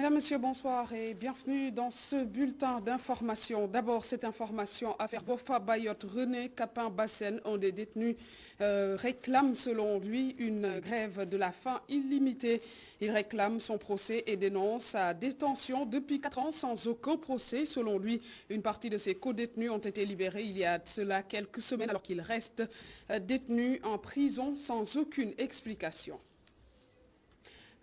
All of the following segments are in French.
Mesdames, Messieurs, bonsoir et bienvenue dans ce bulletin d'information. D'abord, cette information, affaire Bofa Bayotte, René Capin-Bassène, un des détenus, réclame selon lui une grève de la faim illimitée. Il réclame son procès et dénonce sa détention depuis 4 ans sans aucun procès. Selon lui, une partie de ses co-détenus ont été libérés il y a de cela quelques semaines alors qu'il reste détenu en prison sans aucune explication.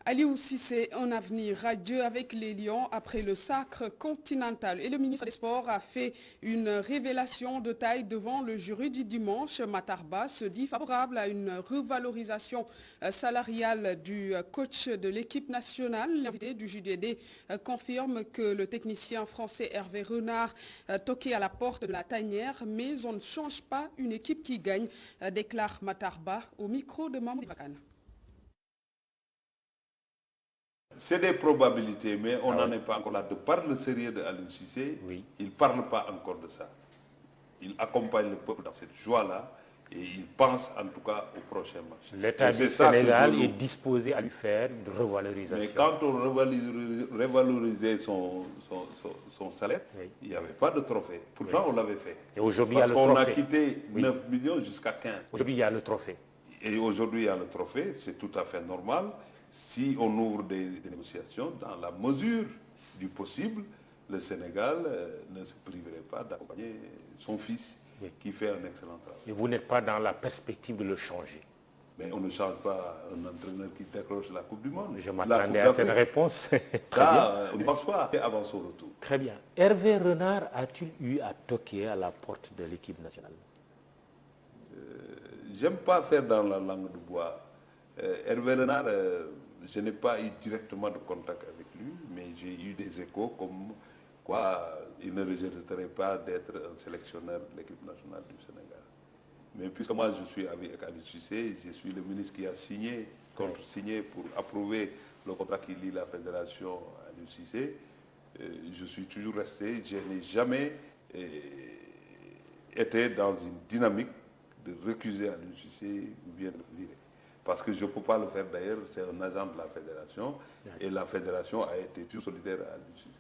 Aliou Cissé, un avenir radieux avec les Lions après le sacre continental. Et le ministre des Sports a fait une révélation de taille devant le jury du dimanche. Matar Ba se dit favorable à une revalorisation salariale du coach de l'équipe nationale. L'invité du JDD confirme que le technicien français Hervé Renard toquait à la porte de la tanière, mais on ne change pas une équipe qui gagne, déclare Matar Ba au micro de Mamoudou Bakane. C'est des probabilités, mais on n'en est pas encore là. De par le sérieux de Aliou Cissé, il ne parle pas encore de ça. Il accompagne le peuple dans cette joie-là et il pense en tout cas au prochain match. L'État du Sénégal est disposé à lui faire une revalorisation. Mais quand on revalorisait son salaire, il n'y avait pas de trophée. Pourtant, on l'avait fait. Et aujourd'hui, il y a le trophée. Parce qu'on a trophée. quitté 9 millions jusqu'à 15. Aujourd'hui, il y a le trophée. Et aujourd'hui, il y a le trophée. C'est tout à fait normal. Si on ouvre des négociations, dans la mesure du possible, le Sénégal ne se priverait pas d'accompagner son fils qui fait un excellent travail. Et vous n'êtes pas dans la perspective de le changer? Mais on ne change pas un entraîneur qui décroche la Coupe du Monde. Je m'attendais à cette réponse. On n'y pense pas avant son retour. Très bien. Hervé Renard a-t-il eu à toquer à la porte de l'équipe nationale? J'aime pas faire dans la langue de bois. Hervé Renard, je n'ai pas eu directement de contact avec lui, mais j'ai eu des échos comme quoi il ne rejetterait pas d'être un sélectionneur de l'équipe nationale du Sénégal. Mais puisque moi je suis avec Aliou Cissé, je suis le ministre qui a signé pour approuver le contrat qui lie la fédération à Aliou Cissé, je suis toujours resté, je n'ai jamais été dans une dynamique de recuser Aliou Cissé ou bien de le virer. Parce que je ne peux pas le faire d'ailleurs, c'est un agent de la fédération et la fédération a été toujours solidaire à Aliou Cissé.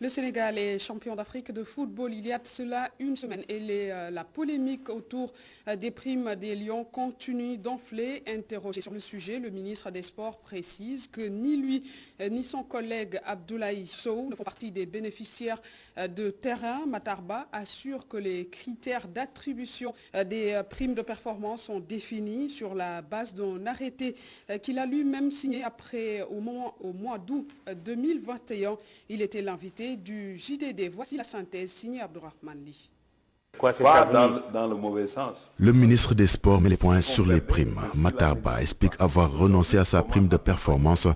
Le Sénégal est champion d'Afrique de football il y a de cela une semaine et la polémique autour des primes des Lions continue d'enfler. Interrogé sur le sujet, le ministre des Sports précise que ni lui ni son collègue Abdoulaye Sow ne font partie des bénéficiaires de terrain. Matar Ba assure que les critères d'attribution des primes de performance sont définis sur la base d'un arrêté qu'il a lui-même signé au mois d'août 2021. Il était l'invité du JDD. Voici la synthèse signée Abdourahmane Ly. Pas dans le mauvais sens. Le ministre des Sports met les points sur les primes. Matar Ba explique avoir renoncé à sa prime de performance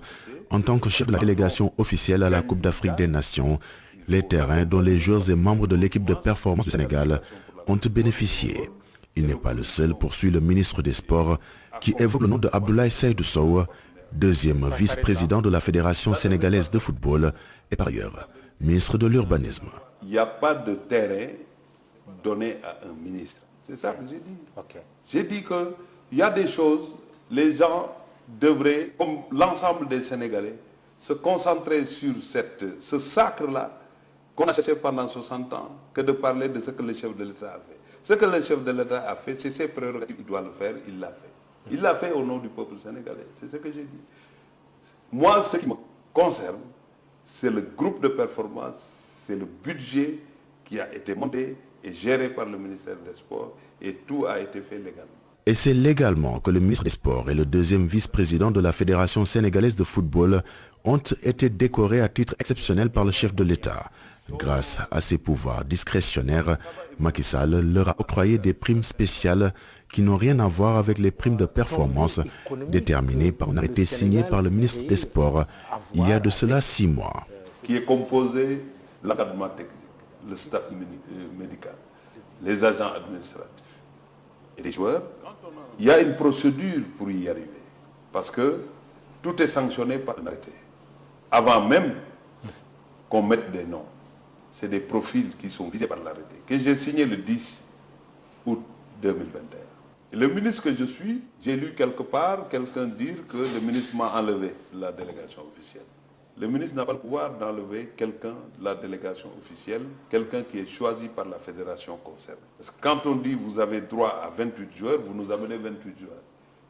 en tant que chef de la délégation officielle à la Coupe d'Afrique des Nations. Les terrains dont les joueurs et membres de l'équipe de performance du Sénégal ont bénéficié. Il n'est pas le seul, poursuit le ministre des Sports, qui évoque le nom de Abdoulaye Seydou Sow, deuxième vice-président de la Fédération sénégalaise de football et par ailleurs ministre de l'Urbanisme. Il n'y a pas de terrain donné à un ministre. C'est ça que j'ai dit. J'ai dit qu'il y a des choses, les gens devraient, comme l'ensemble des Sénégalais, se concentrer sur ce sacre-là qu'on a cherché pendant 60 ans, que de parler de ce que le chef de l'État a fait. Ce que le chef de l'État a fait, c'est ses prérogatives, il doit le faire, il l'a fait. Il l'a fait au nom du peuple sénégalais, c'est ce que j'ai dit. Moi, ce qui me concerne, c'est le groupe de performance, c'est le budget qui a été monté et géré par le ministère des Sports et tout a été fait légalement. Et c'est légalement que le ministre des Sports et le deuxième vice-président de la Fédération sénégalaise de football ont été décorés à titre exceptionnel par le chef de l'État. Grâce à ses pouvoirs discrétionnaires, Macky Sall leur a octroyé des primes spéciales qui n'ont rien à voir avec les primes de performance déterminées par un arrêté signé par le ministre des Sports il y a de cela 6 mois. Qui est composé de l'encadrement technique, le staff médical, les agents administratifs et les joueurs. Il y a une procédure pour y arriver parce que tout est sanctionné par un arrêté. Avant même qu'on mette des noms, c'est des profils qui sont visés par l'arrêté que j'ai signé le 10 août 2021. Le ministre que je suis, j'ai lu quelque part quelqu'un dire que le ministre m'a enlevé la délégation officielle. Le ministre n'a pas le pouvoir d'enlever quelqu'un de la délégation officielle, quelqu'un qui est choisi par la fédération concernée. Parce que quand on dit vous avez droit à 28 joueurs, vous nous amenez 28 joueurs.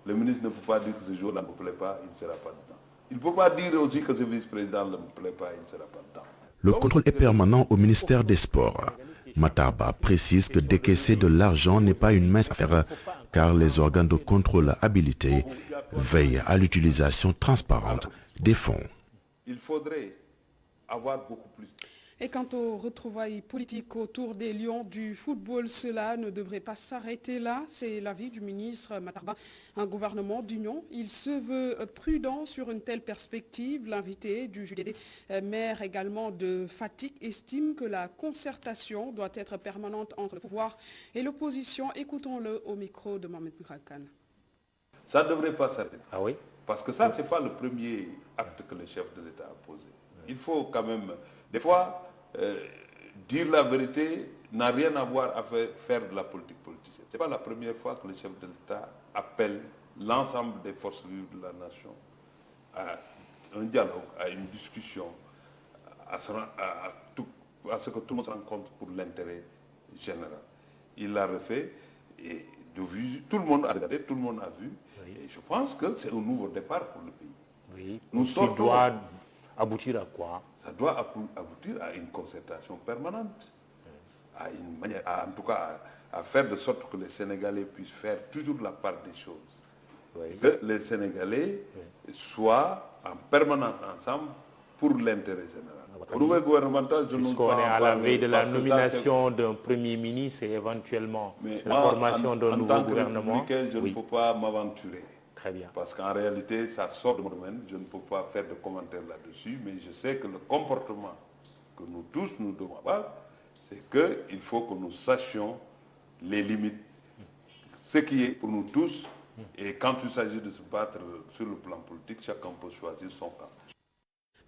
Le ministre ne peut pas dire que ce joueur ne me plaît pas, il ne sera pas dedans. Il ne peut pas dire aussi que ce vice-président ne me plaît pas, il ne sera pas dedans. Le contrôle est permanent au ministère des Sports. Matar Ba précise que décaisser de l'argent n'est pas une mince affaire, car les organes de contrôle habilités veillent à l'utilisation transparente des fonds. Il faudrait avoir beaucoup plus. Et quant aux retrouvailles politiques autour des Lions du football, cela ne devrait pas s'arrêter là. C'est l'avis du ministre Matar Ba. Un gouvernement d'union, il se veut prudent sur une telle perspective. L'invité du JDD, maire également de Fatick, estime que la concertation doit être permanente entre le pouvoir et l'opposition. Écoutons-le au micro de Mohamed Murakan. Ça ne devrait pas s'arrêter. Ah oui? Parce que ça, ce n'est pas le premier acte que le chef de l'État a posé. Il faut quand même, des fois, dire la vérité n'a rien à voir à faire de la politique politicienne. Ce n'est pas la première fois que le chef de l'État appelle l'ensemble des forces vives de la nation à un dialogue, à une discussion, à ce que tout le monde se rencontre pour l'intérêt général. Il l'a refait et tout le monde a regardé, tout le monde a vu. Oui. Et je pense que c'est un nouveau départ pour le pays. Oui. Nous sortons, doit aboutir à quoi? Ça doit aboutir à une concertation permanente, à une manière, en tout cas à faire de sorte que les Sénégalais puissent faire toujours la part des choses. Oui. Que les Sénégalais soient en permanence ensemble pour l'intérêt général. Au niveau gouvernemental, je n'ose pas. Puisqu'on est à la veille de la nomination d'un Premier ministre et éventuellement la formation d'un nouveau gouvernement. Je ne peux pas m'aventurer. Très bien. Parce qu'en réalité, ça sort de mon domaine. Je ne peux pas faire de commentaires là-dessus, mais je sais que le comportement que nous tous nous devons avoir, c'est qu'il faut que nous sachions les limites. Ce qui est pour nous tous, et quand il s'agit de se battre sur le plan politique, chacun peut choisir son camp.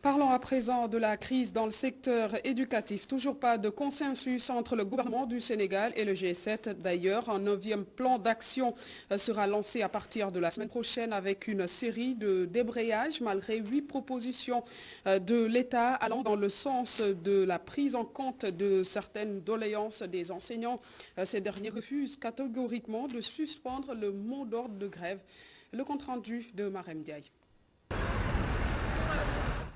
Parlons à présent de la crise dans le secteur éducatif. Toujours pas de consensus entre le gouvernement du Sénégal et le G7. D'ailleurs, un 9e plan d'action sera lancé à partir de la semaine prochaine avec une série de débrayages malgré 8 propositions de l'État allant dans le sens de la prise en compte de certaines doléances des enseignants. Ces derniers refusent catégoriquement de suspendre le mot d'ordre de grève. Le compte-rendu de Marem Diaye.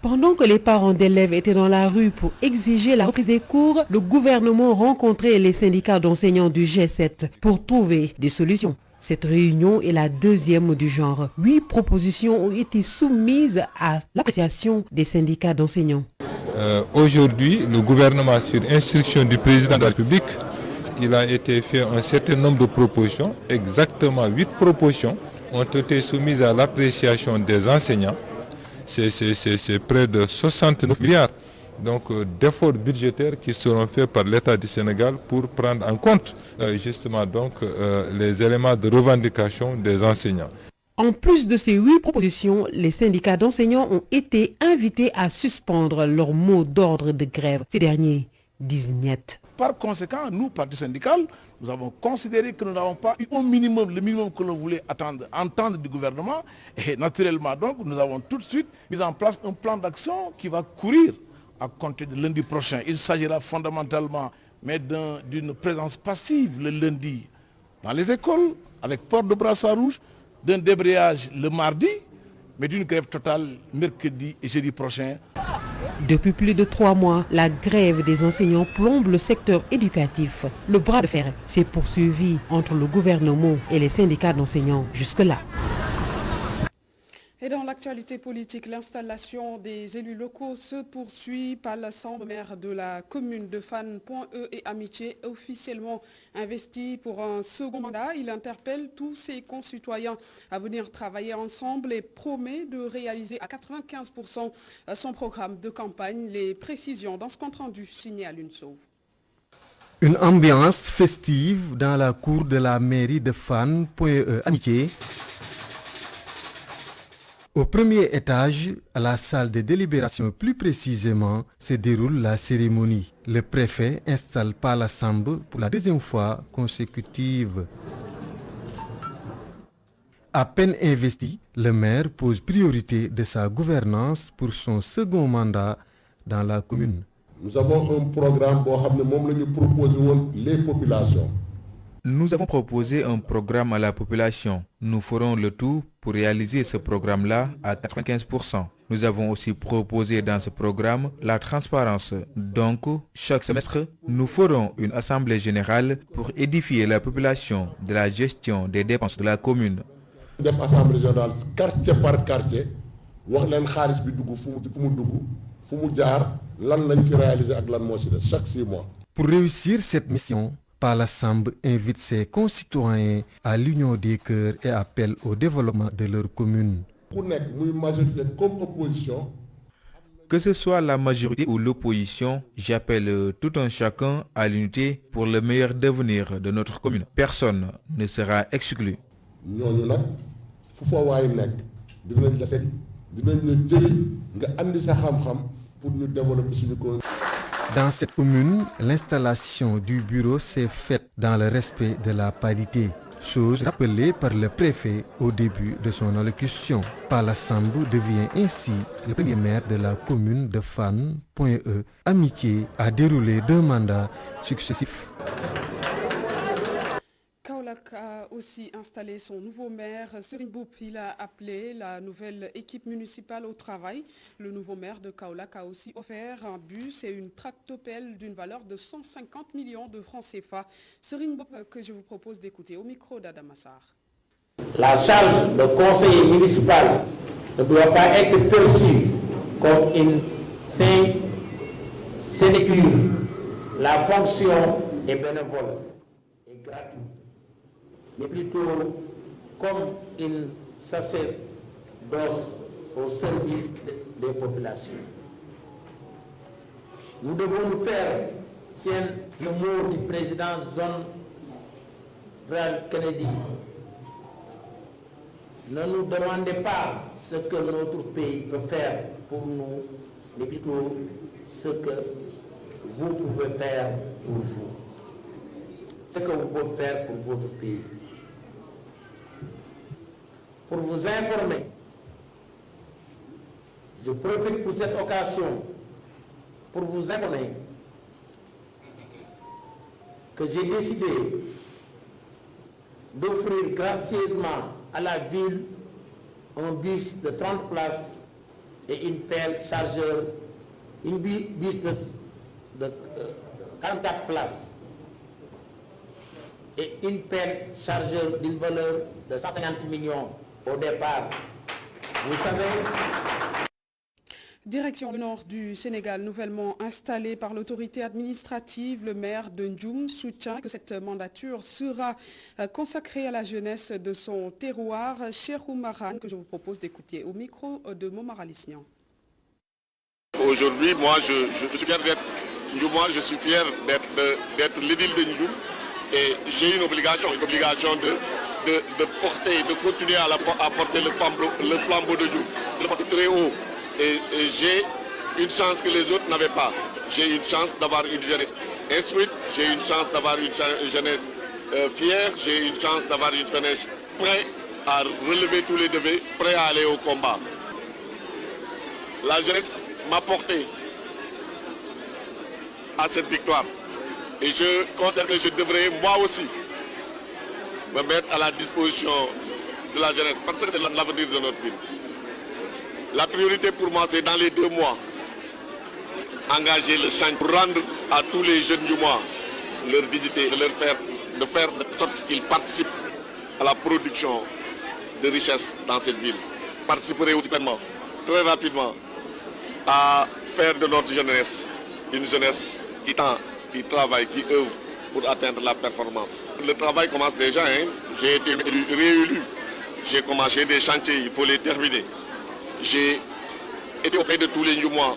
Pendant que les parents d'élèves étaient dans la rue pour exiger la reprise des cours, le gouvernement rencontrait les syndicats d'enseignants du G7 pour trouver des solutions. Cette réunion est la 2e du genre. 8 propositions ont été soumises à l'appréciation des syndicats d'enseignants. Aujourd'hui, le gouvernement, sur instruction du président de la République, il a été fait un certain nombre de propositions. Exactement 8 propositions ont été soumises à l'appréciation des enseignants. C'est près de 69 milliards d'efforts budgétaires qui seront faits par l'État du Sénégal pour prendre en compte justement les éléments de revendication des enseignants. En plus de ces 8 propositions, les syndicats d'enseignants ont été invités à suspendre leur mot d'ordre de grève. Ces derniers disent niet. Par conséquent, nous, parti syndical, nous avons considéré que nous n'avons pas eu le minimum que l'on voulait entendre du gouvernement. Et naturellement, donc, nous avons tout de suite mis en place un plan d'action qui va courir à compter de lundi prochain. Il s'agira fondamentalement d'une présence passive le lundi dans les écoles, avec port de brassard rouge, d'un débrayage le mardi, mais d'une grève totale mercredi et jeudi prochain. Depuis plus de 3 mois, la grève des enseignants plombe le secteur éducatif. Le bras de fer s'est poursuivi entre le gouvernement et les syndicats d'enseignants jusque-là. Et dans l'actualité politique, l'installation des élus locaux se poursuit par l'Assemblée maire de la commune de Fann. E et Amitié officiellement investi pour un second mandat. Il interpelle tous ses concitoyens à venir travailler ensemble et promet de réaliser à 95% son programme de campagne. Les précisions dans ce compte-rendu signé à l'UNSO. Une ambiance festive dans la cour de la mairie de Fann. E Amitié. Au premier étage, à la salle de délibération plus précisément, se déroule la cérémonie. Le préfet installe Pala Samb pour la 2e fois consécutive. À peine investi, le maire pose priorité de sa gouvernance pour son second mandat dans la commune. Nous avons un programme pour les populations. Nous avons proposé un programme à la population. Nous ferons le tout pour réaliser ce programme-là à 95%. Nous avons aussi proposé dans ce programme la transparence. Donc, chaque semestre, nous ferons une assemblée générale pour édifier la population de la gestion des dépenses de la commune. Def assemblée générale quartier par quartier, wax leen xaalis bi dugg fu mu dugg, fu mu jaar, lan lañ ci réaliser ak lan moo ci des chaque 6 mois. Pour réussir cette mission, Pala Samb invite ses concitoyens à l'union des cœurs et appelle au développement de leur commune. Ku nekk muy majorité comme opposition. Que ce soit la majorité ou l'opposition, j'appelle tout un chacun à l'unité pour le meilleur devenir de notre commune. Personne ne sera exclu. Ñooñu nag fu fa waay nekk dinañ la seet dinañ la jëli nga andi sa xam-xam pour ñu développer suñu commune. Dans cette commune, l'installation du bureau s'est faite dans le respect de la parité, chose rappelée par le préfet au début de son allocution. Pala Samb devient ainsi le premier maire de la commune de Fann.E. Amitié a déroulé 2 mandats successifs. Kaolack a aussi installé son nouveau maire, Serigne Mboup. Il a appelé la nouvelle équipe municipale au travail. Le nouveau maire de Kaolack a aussi offert un bus et une tractopelle d'une valeur de 150 millions de francs CFA. Serigne Mboup que je vous propose d'écouter au micro d'Adama Sarr. La charge de conseiller municipal ne doit pas être perçue comme une sinécure. La fonction est bénévole et gratuite, mais plutôt comme une sacerdoce au service des populations. Nous devons nous faire tiens le mot du président John F. Kennedy. Ne nous demandez pas ce que notre pays peut faire pour nous, mais plutôt ce que vous pouvez faire pour vous. Ce que vous pouvez faire pour votre pays. Pour vous informer, je profite pour cette occasion pour vous informer que j'ai décidé d'offrir gracieusement à la ville un bus de 30 places et une pelle chargeur, une bus de 44 places et une pelle chargeur d'une valeur de 150 millions au départ. Vous savez... Direction du nord du Sénégal, nouvellement installé par l'autorité administrative, le maire de Ndioum soutient que cette mandature sera consacrée à la jeunesse de son terroir. Cheikh Oumarane, que je vous propose d'écouter au micro de Momar Alisnian. Aujourd'hui, moi, je suis fier d'être Ndjoumois, je suis fier d'être l'édile de Ndioum et j'ai une obligation de porter, de continuer à porter le flambeau de Ndioum, de le porter très haut. Et j'ai une chance que les autres n'avaient pas. J'ai une chance d'avoir une jeunesse instruite, j'ai une chance d'avoir une jeunesse fière, j'ai une chance d'avoir une jeunesse prête à relever tous les défis, prête à aller au combat. La jeunesse m'a porté à cette victoire. Et je considère que je devrais moi aussi me mettre à la disposition de la jeunesse, parce que c'est l'avenir de notre ville. La priorité pour moi, c'est dans les 2 mois, engager le chantier pour rendre à tous les jeunes du mois leur dignité, de faire de sorte qu'ils participent à la production de richesses dans cette ville. Participerai aussi pleinement, très rapidement, à faire de notre jeunesse une jeunesse qui tend, qui travaille, qui œuvre pour atteindre la performance. Le travail commence déjà, hein. J'ai été réélu, j'ai commencé des chantiers, il faut les terminer. J'ai été auprès de tous les Ndjoumois.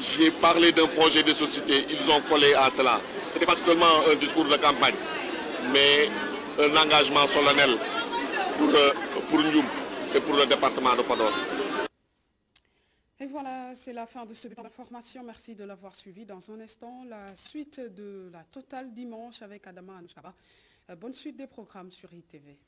J'ai parlé d'un projet de société. Ils ont collé à cela. Ce n'était pas seulement un discours de campagne, mais un engagement solennel pour Ndjoum et pour le département de Podor. Et voilà, c'est la fin de ce bulletin d'information. Merci de l'avoir suivi. Dans un instant, la suite de la Totale Dimanche avec Adama Anouchkaba. Bonne suite des programmes sur ITV.